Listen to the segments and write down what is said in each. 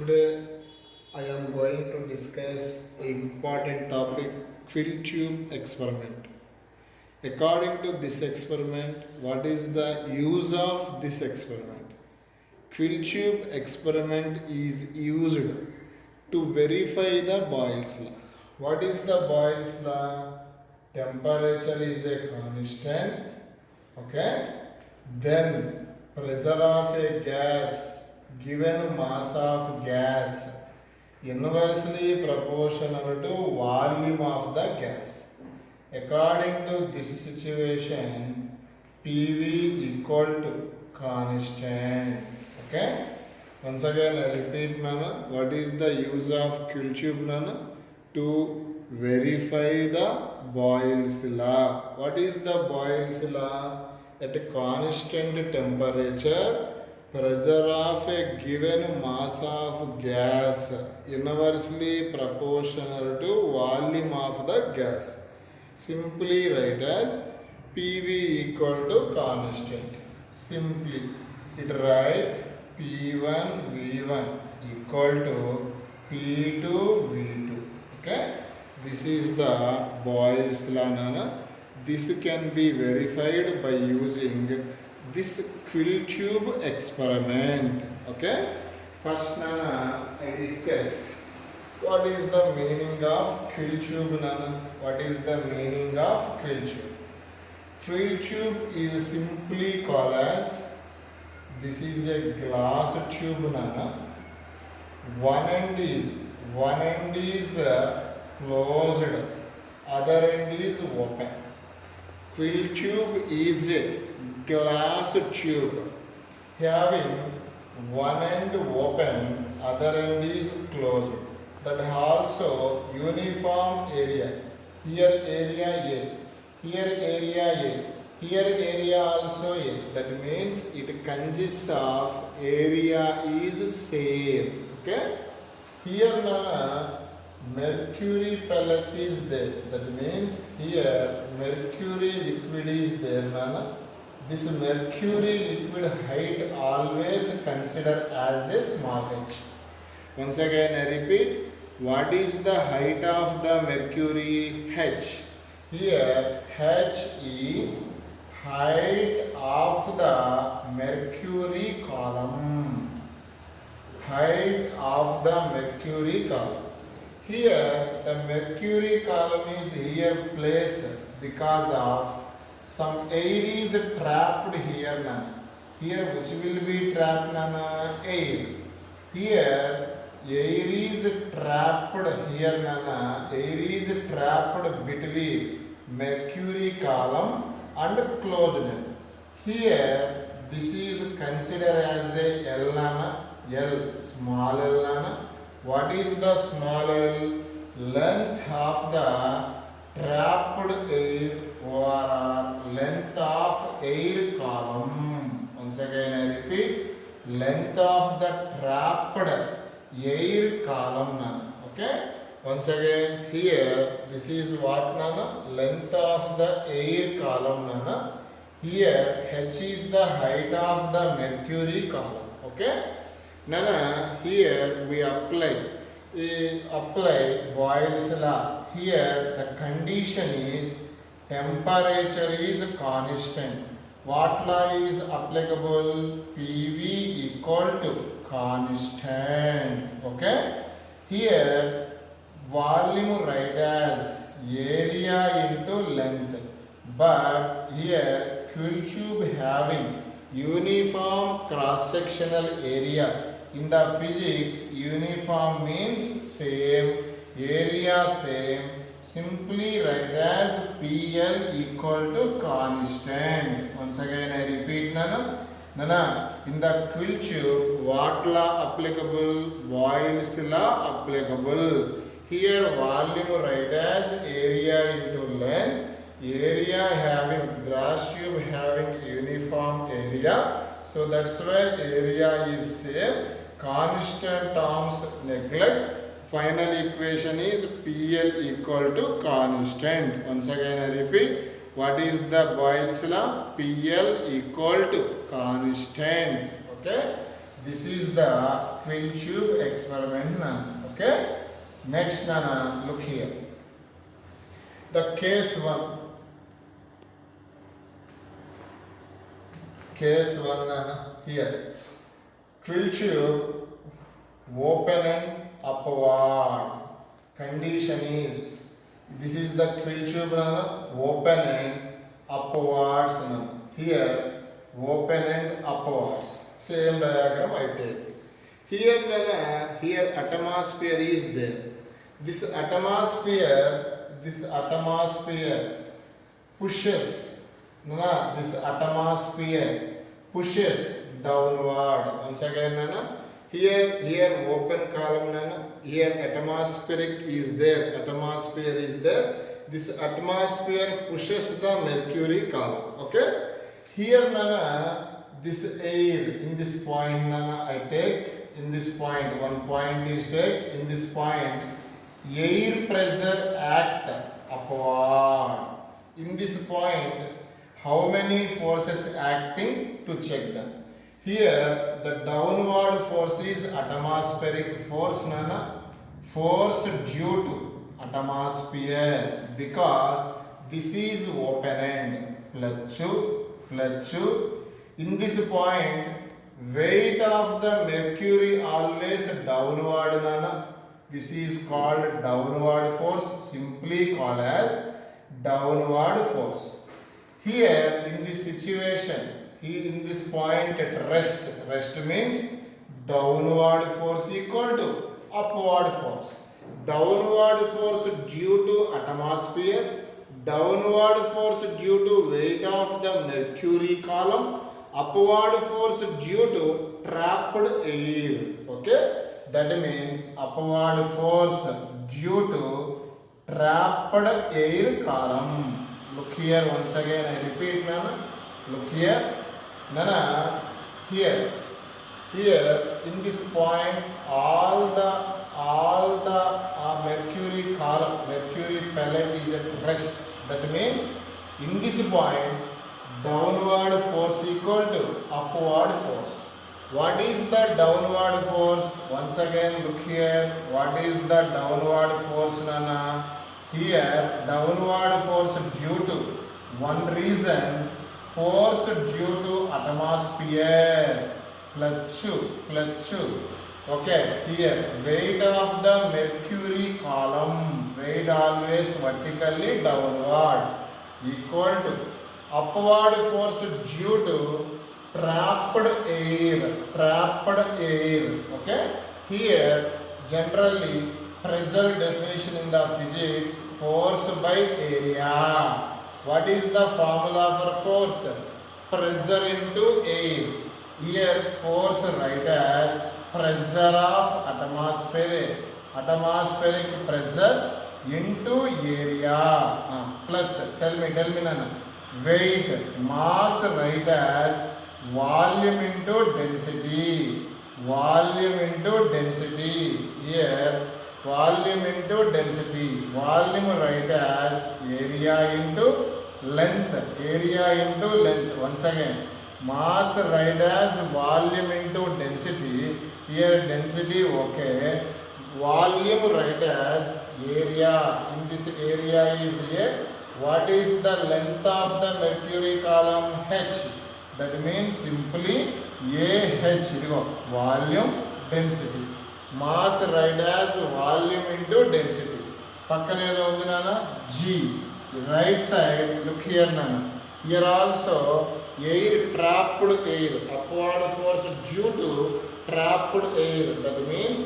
Today I am going to discuss an important topic, quill tube experiment. According to this experiment, what is the use of this experiment? Quill tube experiment is used to verify the Boyle's law. What is the Boyle's law? Temperature is a constant. Okay. Then pressure of a gas given mass of gas inversely proportional to volume of the gas. According to this situation, PV equal to constant. Okay. Once again I repeat, Nana, what is the use of quill tube, Nana? To verify the Boyle's law. What is the Boyle's law? At a constant temperature, pressure of a given mass of gas inversely proportional to volume of the gas. Simply write as PV equal to constant. Simply it write P1 V1 equal to P2 V2. Okay. This is the Boyle's law, Nana. This can be verified by using this quill tube experiment. Okay. First, Nana, I discuss what is the meaning of quill tube, Nana. What is the meaning of quill tube? Quill tube is simply called as, this is a glass tube, Nana. One end is closed, other end is open. Quill tube is a glass tube having one end open, other end is closed. That also uniform area. Here area A, here area A, here area also A. That means it consists of area is same. Okay. Here now mercury pellet is there. That means here mercury liquid is there, Nana. This mercury liquid height always consider as a small h. Once again I repeat, what is the height of the mercury? H. Here h is height of the mercury column. Height of the mercury column. Here the mercury column is here placed because of some air is trapped here, Nana. Here which will be trapped, Nana? Air. Here air is trapped here, Nana. Air is trapped between mercury column and closed. Here this is considered as a L, Nana. L, small L, Nana. What is the small L? Length of the trapped air or length of air column. Once again I repeat, length of the trapped air column, Nana. Okay. Once again here this is what, Nana? Length of the air column, Nana. Here h is the height of the mercury column. Okay. Nana, here we apply Boyle's law. Here the condition is temperature is constant. What law is applicable? PV equal to constant. Okay. Here volume write as area into length. But here quill tube having uniform cross-sectional area. In the physics, uniform means same, area same. Simply write as PL equal to constant. Once again I repeat, Nana. Nana, in the quill tube, what law applicable? Boyle's law applicable. Here volume write as area into length. Area having, glass tube having uniform area. So that's why area is same. Constant terms neglect. Final equation is PL equal to constant. Once again I repeat, what is the Boyle's law? PL equal to constant. Okay. This is the field tube experiment, Nana. Okay. Next, Nana, look here. The case 1. Case 1, Nana. Here. Field tube open and upward. Condition is, this is the field tube, Nana, open and upwards, Nana. Here, open and upwards. Same diagram I take. Here, Nana, here atmosphere is there. This atmosphere pushes, Nana, this atmosphere pushes downward. Once again, Nana, here open column, Nana, here atmospheric is there, atmosphere is there. This atmosphere pushes the mercury column. Okay. Here, Nana, this air in this point, Nana, I take in this point. One point is take in this point. Air pressure act upward. In this point, how many forces acting to check them? Here, the downward force is atmospheric force, Nana. Force due to atmosphere, because this is open end. Plus 2. In this point, weight of the mercury always downward, Nana. This is called downward force, simply called as downward force. Here in this situation, in this point at rest means downward force equal to upward force. Downward force due to atmosphere, downward force due to weight of the mercury column, upward force due to trapped air. Okay. That means upward force due to trapped air column. Look here once again, I repeat, Nana. Look here, Nana. Here in this point, all the mercury column, mercury pellet is at rest. That means in this point, downward force equal to upward force. What is the downward force? Once again, look here. What is the downward force, Nana? Here, downward force due to one reason, force due to atmosphere, plus 2. Okay, here, weight of the mercury column, weight always vertically downward, equal to upward force due to trapped air. Okay. Here, generally, pressure definition in the physics, force by area. What is the formula for force? Pressure into air. Here, force write as pressure of atmospheric pressure into area. Plus, tell me, Nana. Weight, mass write as volume into density. Here, volume into density. Volume write as area into length. Once again, mass write as volume into density. Here density, okay. Volume write as area. In this area is here. What is the length of the mercury column? H. That means simply AH, volume density. Mass write as volume into density. Pakkane undi nana G. Right side, look here, Nana. Here also air, trapped air, upward force due to trapped air. That means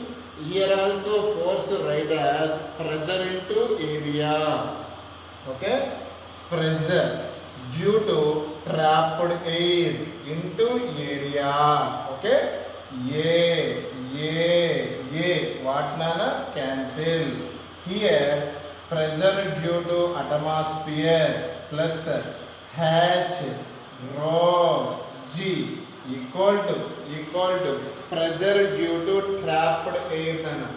here also force write as pressure into area. Okay, pressure due to trapped air into area. Okay, what, Nana? Cancel. Here pressure due to atmosphere plus H rho G equal to pressure due to trapped air, Nana.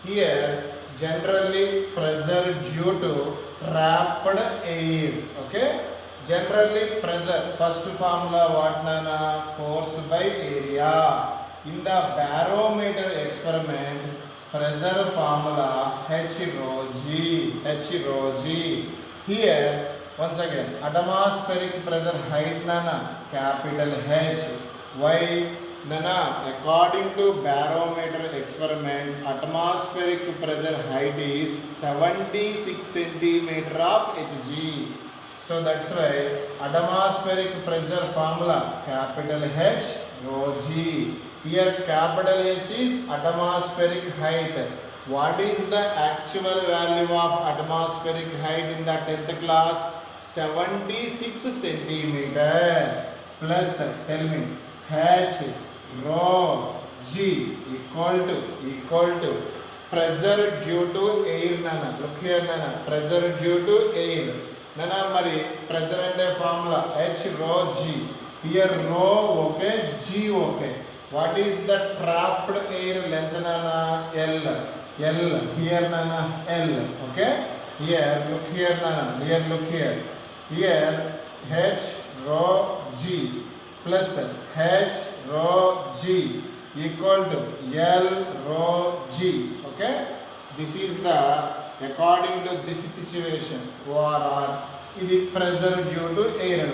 Here generally pressure due to trapped air. Okay, generally pressure, first formula what, Nana? Force by area. In the barometer experiment, pressure formula H rho G. Here, once again, atmospheric pressure height nana capital H. Why? Nana, according to barometer experiment, atmospheric pressure height is 76 centimeter of Hg. So that's why atmospheric pressure formula capital H rho G. Here capital H is atmospheric height. What is the actual value of atmospheric height in the 10th class? 76 centimeter plus, tell me, H rho G equal to pressure due to air nana. Look here nana, pressure due to air. Nana mari pressure ante formula H rho G. Here rho okay, G okay. What is the trapped air length nana? L. Here nana L. Okay. Here look here nana. Here look here. Here H rho G plus H rho G equal to L rho G. Okay. This is the according to this situation ORR. This pressure due to air.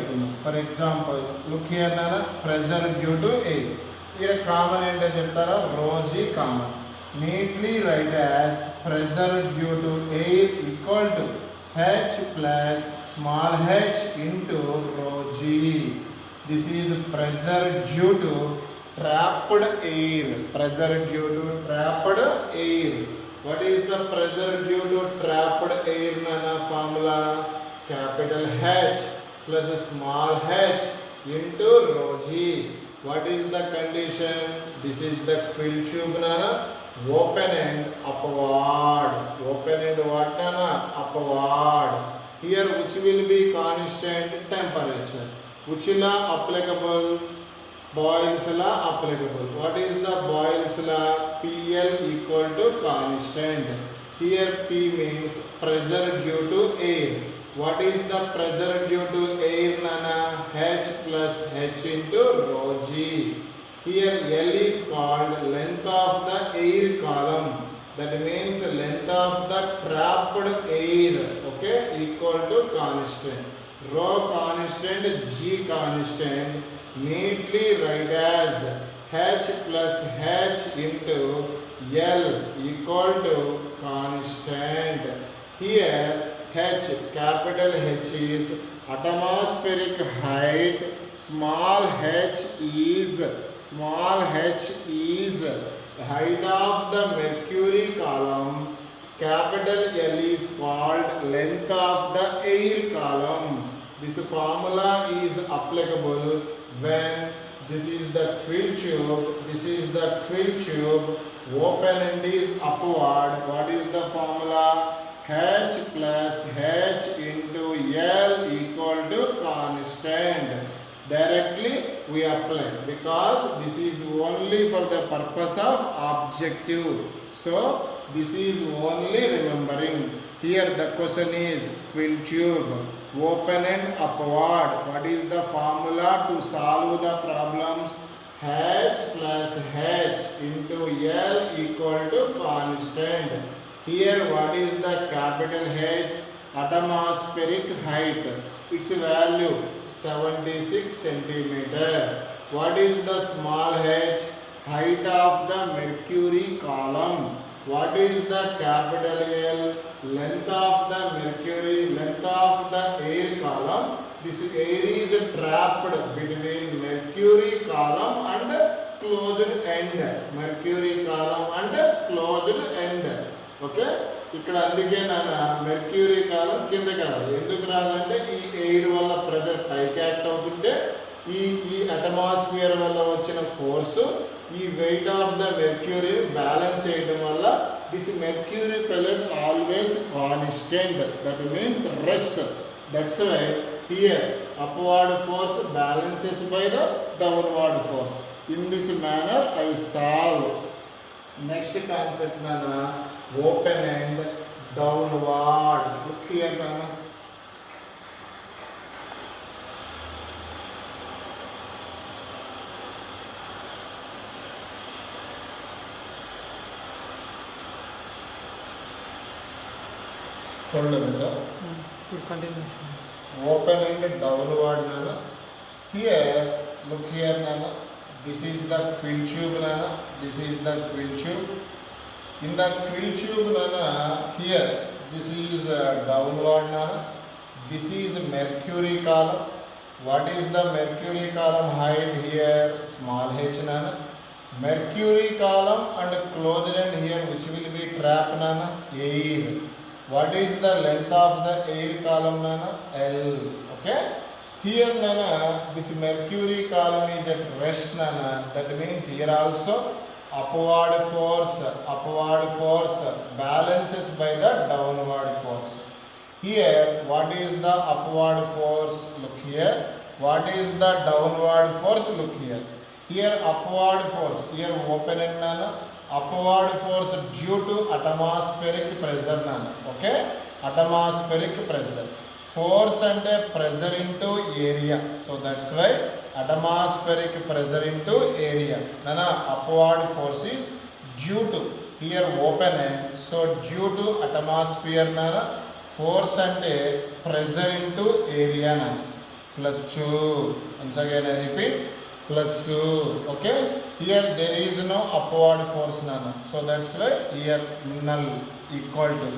For example, look here nana, pressure due to air. Here common ante rho G common. Neatly write as pressure due to air equal to H plus small h into rho G. This is pressure due to trapped air. Pressure due to trapped air. What is the pressure due to trapped air nana formula? Capital H plus a small h into rho G. What is the condition? This is the quill tube nana. Open end upward. Open end what nana? Upward. Here which will be constant? Temperature. Which law applicable? Boyle's law applicable. What is the Boyle's law? PL equal to constant. Here P means pressure due to air. What is the pressure due to air nana? H plus H into rho G. Here L is called length of the air column. That means length of the trapped air. Okay, equal to constant. Rho constant, G constant. Neatly write as H plus H into L equal to constant. Here H, capital H is atmospheric height, small h is height of the mercury column, capital L is called length of the air column. This formula is applicable when this is the quill tube, open end is upward. What is the formula? H plus H into L equal to constant. Directly we apply because this is only for the purpose of objective. So this is only remembering. Here the question is quill tube, open end upward. What is the formula to solve the problems? H plus H into L equal to constant. Here what is the capital H? Atmospheric height. Its value 76 centimeter. What is the small h? Height of the mercury column. What is the capital L? Length of the mercury, length of the air column. This air is trapped between mercury column and closed end. Mercury column and closed end. Okay, ఇక్కడ అందుకే నాన్న mercury కాలం కిందకి రాదు. ఎందుకు రాదంటే ఈ air వల్ల pressure పైకి యాక్ట్ అవుతుంటే ఈ అట్మాస్ఫియర్ వల్ల వచ్చిన ఫోర్స్ ఈ weight of the mercury balance చేయడం వల్ల this mercury pellet always constant. That means rest. That's why here upward force balances by the downward force. In this manner I solve. Next concept నాన్న open end downward. Look here now. hold a minute. Continue. Open and downward nana. Here, look here nana. This is the quill tube nana. This is the quill tube. In the quill tube nana, here this is downward nana. This is mercury column. What is the mercury column height here? Small h nana. Mercury column and closed end here, which will be trap nana, air. What is the length of the air column nana? L. Okay. Here nana, this mercury column is at rest nana. That means here also upward force balances by the downward force. Here, what is the upward force? Look here. What is the downward force? Look here. Here upward force, here open end nana, upward force due to atmospheric pressure nana. Okay? Atmospheric pressure. Force and pressure into area. So that's why atmospheric pressure into area. Nana, upward force is due to, here open end. So due to atmosphere nana, force and pressure into area nana. Plus 2. Once again I repeat. Plus 2. Okay. Here there is no upward force nana. So that's why here null equal to.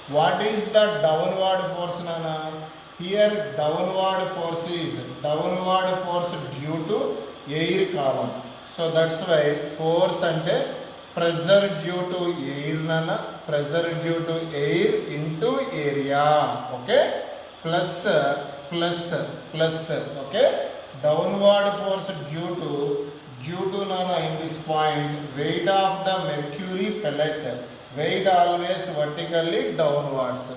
What is the downward force nana? Here downward force is downward force due to air column. So that's why force and pressure due to air nana. Pressure due to air into area. Okay. Plus. Okay. Downward force due to nana in this point, weight of the mercury pellet. Weight always vertically downwards.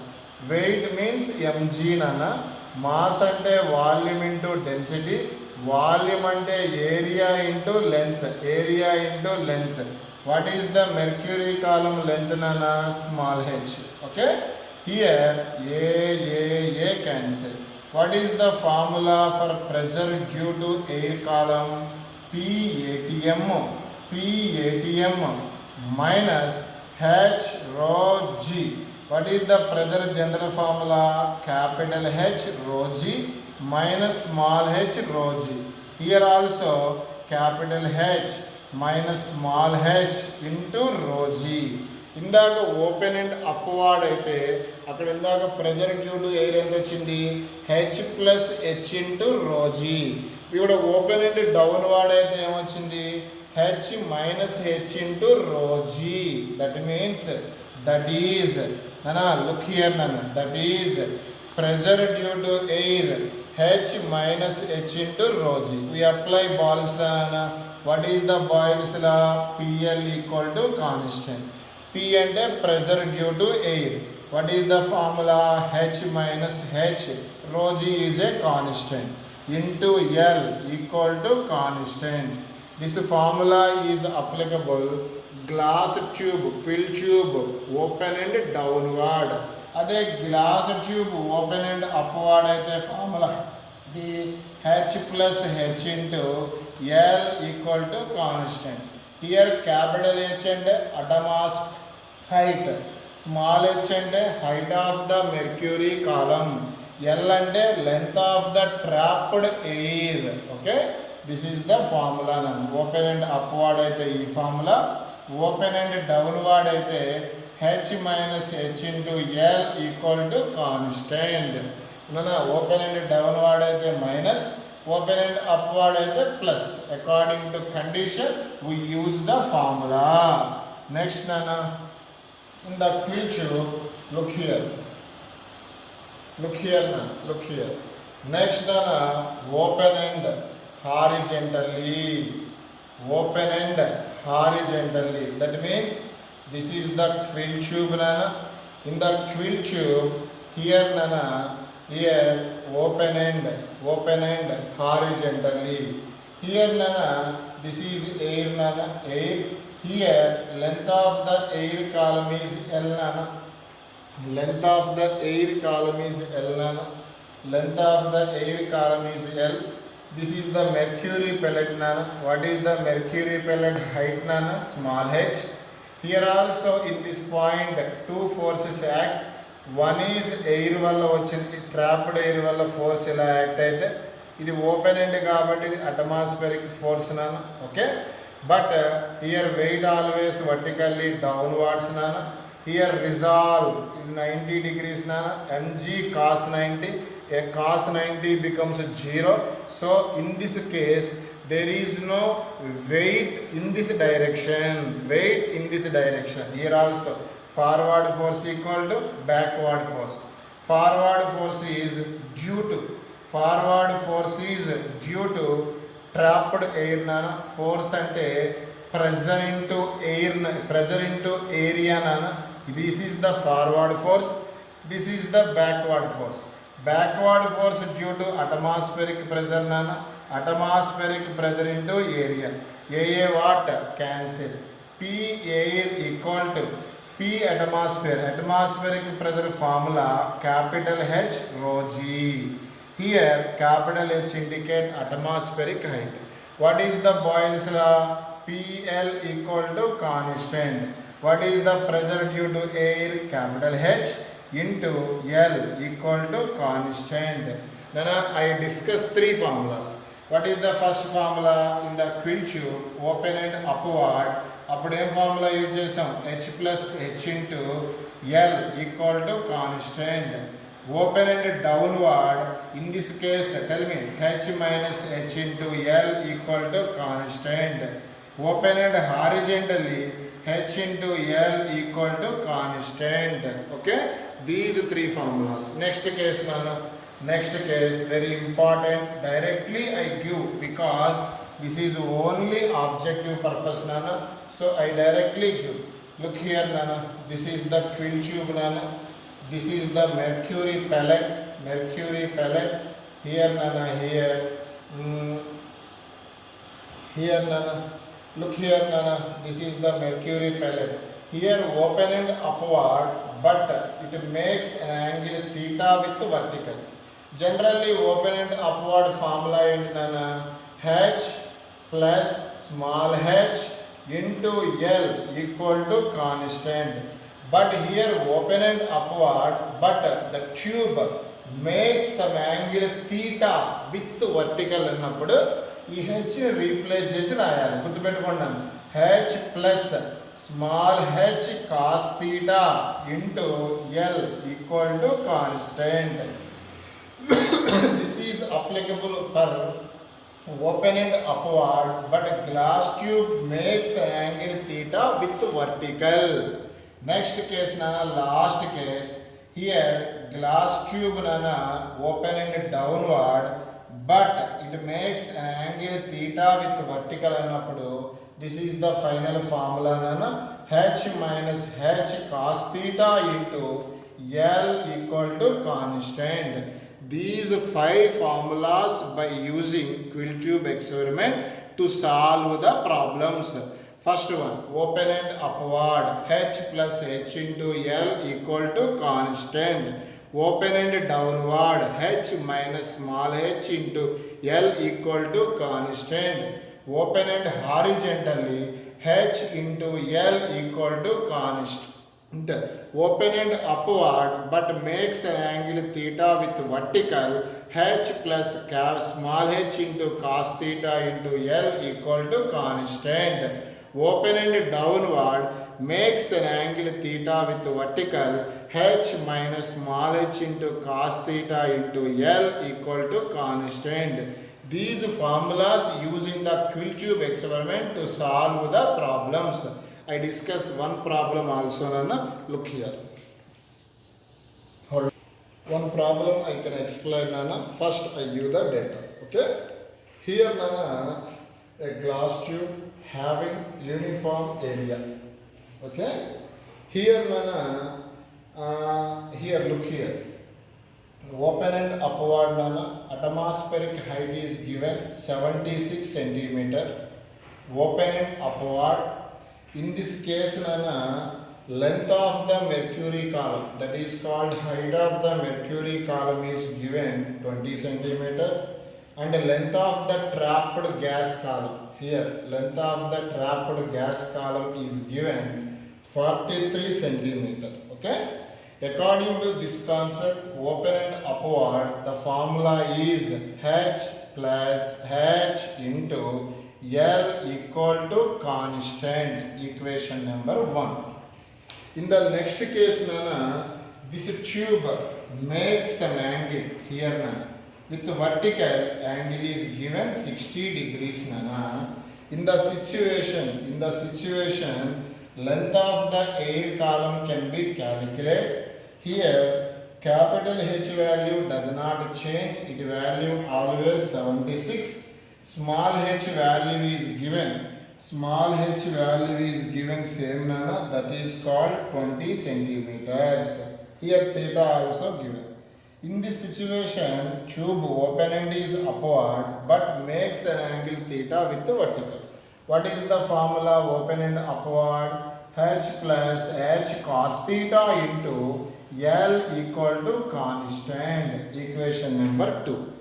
Weight means mg nana. Mass ante volume into density. Volume ante area into length. Area into length. What is the mercury column length nana? Small h. Okay. Here A cancel. What is the formula for pressure due to air column? PATM minus H rho G. What is the pressure general formula? Capital H rho G minus small h rho G. Here also capital H minus small h into rho G. ఇందాక open and upward అయితే అక్కడ ఇందాక pressure due to air ఎంత వచ్చింది? H plus H into rho g. ఇక్కడ open and downward అయితే ఏమొచ్చింది? H minus H into rho g. That means that is నానా లుక్ హియర్ నానా, that is pressure due to air H minus H into rho g. We apply Boyle's law నానా. What is the Boyle's law? PL equal to constant. P and pressure due to air. What is the formula? H minus H. Rho G is a constant. Into L equal to constant. This formula is applicable glass tube, fill tube, open and downward. Adhe glass tube open and upward aithe formula the H plus H into L equal to constant. Here capital H and atmospheric height, small h and height of the mercury column, L and length of the trapped air. Okay, this is the formula. Open and upward aithe ee formula, open and downward aithe h minus h into L equal to constant. Open and downward aithe minus, open and upward aithe plus. According to condition we use the formula. Next nana, in the quill tube, look here now, look here. Next nana, open end horizontally. That means this is the quill tube nana. In the quill tube, here nana, here open end horizontally. Here nana, this is air nana, air. Here length of the air column is L nana. Length of the air column is L nana. Length of the air column is L. This is the mercury pellet nana. What is the mercury pellet height nana? Small h. Here also in this point two forces act. One is air వల్ల వచ్చింది, trapped air వల్ల force ఇలా act అయితే ఇది open end కాబట్టి ఇది atmospheric force నాన్న. Okay, but here weight always vertically downwards నాన్న. హియర్ రిజాల్వ్ 90 degrees నాన్న. mg cos 90, a cos 90 becomes 0. So in this case there is no weight in this direction, weight in this direction. Here also forward force equal to backward force. Forward force is due to trapped air nana. Force ante pressure into air, pressure into area nana. This is the forward force, this is the backward force. Backward force due to atmospheric pressure nana. Atmospheric pressure into area. AA what? Cancel. P air equal to P atmosphere. Atmospheric pressure formula capital H rho g. Here capital H indicate atmospheric height. What is the Boyle's law? PL equal to constant. What is the pressure due to air? Capital H into L equal to constant. Then I discussed three formulas. What is the first formula? In the quill tube, open and upward. అప్పుడు ఏం formula use చేసాం? H plus H into L equal to constant. Open and downward, in this case tell me, H minus H into L equal to constant. Open and horizontally, H into L equal to constant. Okay, these three formulas. Next case నాన్న, next case very important, directly I give because this is only objective purpose nana, so I directly give. Look here nana, this is the quill tube nana, this is the mercury pellet, here nana, here nana, look here nana, this is the mercury pellet. Here open and upward, but it makes an angle theta with vertical. Generally open and upward formula ఏంటి నాన్న? h plus small h into L equal to constant. But here open and upward, but the tube makes some angle theta with vertical అన్నప్పుడు ఈ h ని replace చేసి రాయాలి. గుర్తుపెట్టుకోండి, h plus small h cos theta into L equal to constant. This is applicable for open and upward, but glass tube makes an angle theta with vertical. Next case nana, last case. Here glass tube nana open and downward, but it makes an angle theta with vertical annappudu this is the final formula nana, h minus h cos theta into L equal to constant. These 5 formulas by using quill tube experiment to solve the problems. First one, open and upward, h plus h into L equal to constant. Open and downward, h minus small h into L equal to constant. Open and horizontally, h into L equal to constant. Open and upward, but makes an angle theta with vertical, h plus small h into cos theta into L equal to constant. Open and downward, makes an angle theta with vertical, h minus small h into cos theta into L equal to constant. These formulas using the quill tube experiment to solve the problems. I discuss one problem also nana. Look here. Hold. One problem I can explain nana. First I give the data. Okay. Here nana, a glass tube having uniform area. Okay. Here nana, here look here. Open and upward nana. Atmospheric height is given 76 centimeter. Open and upward. In this case nana, length of the mercury column, that is called height of the mercury column, is given 20 centimeter, and length of the trapped gas column, here length of the trapped gas column is given 43 centimeter. Okay, According to this concept, open and upward, the formula is h plus h into L equal to constant, equation number 1. In the next case, Nana, this tube makes an angle here, Nana. With vertical angle is given 60 degrees, Nana. In the situation, length of the air column can be calculated. Here, capital H value does not change, it value always 76. Small h value is given. Small h value is given same, Nana, that is called 20 centimeters. Here theta also given. In this situation, tube open end is upward but makes an angle theta with the vertical. What is the formula open end upward? H plus h cos theta into L equal to constant, equation number 2.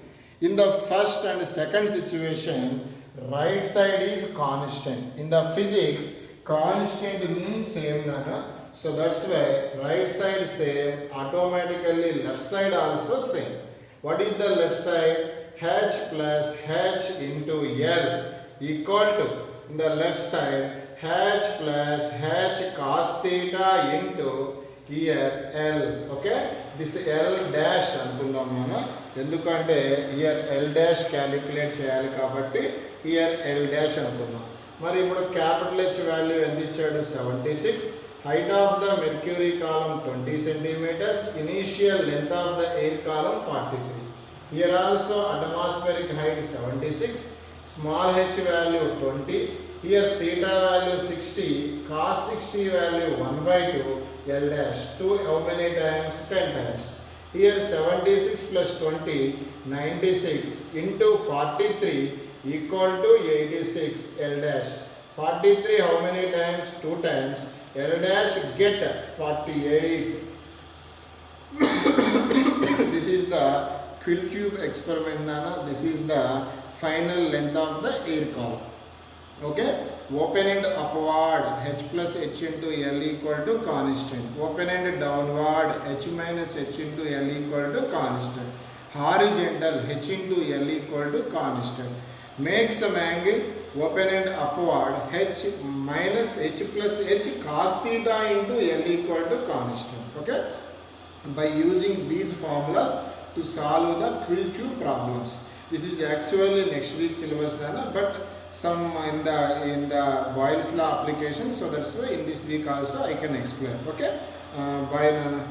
In the first and second situation, right side is constant. In the physics, constant means same, Nana. So that's why right side same, automatically left side also same. What is the left side? H plus h into L equal to, in the left side, h plus h cos theta into here L. Okay? This L dash అనుకుందాం మనం, ఎందుకంటే here L dash calculate చేయాలి కాబట్టి here L dash అనుకుందాం. మరి ఇప్పుడు capital H value ఎంత ఇచ్చాడు? 76. Height of the mercury column 20 centimeters. Initial length of the air column 43. Here also atmospheric height 76. Small h value 20. Here theta value 60. Cos 60 value 1 by 2. L dash 2 how many times? 10 times. Here 76 plus 20 96 into 43 equal to 86 L dash. 43 how many times? 2 times. L dash get 48. This is the quill tube experiment, Nana. This is the final length of the air column. Okay, open end upward, h plus h into L equal to constant. Open end downward, h minus h into L equal to constant. Horizontal, h into L equal to constant. Make some angle, open end upward, h minus h plus h cos theta into L equal to constant. Okay, by using these formulas to solve the quill tube problems. This is actually next week's syllabus, Nana, but some in the Boyle's law application, so that's why in this week also I can explain. Okay, bye, Nana.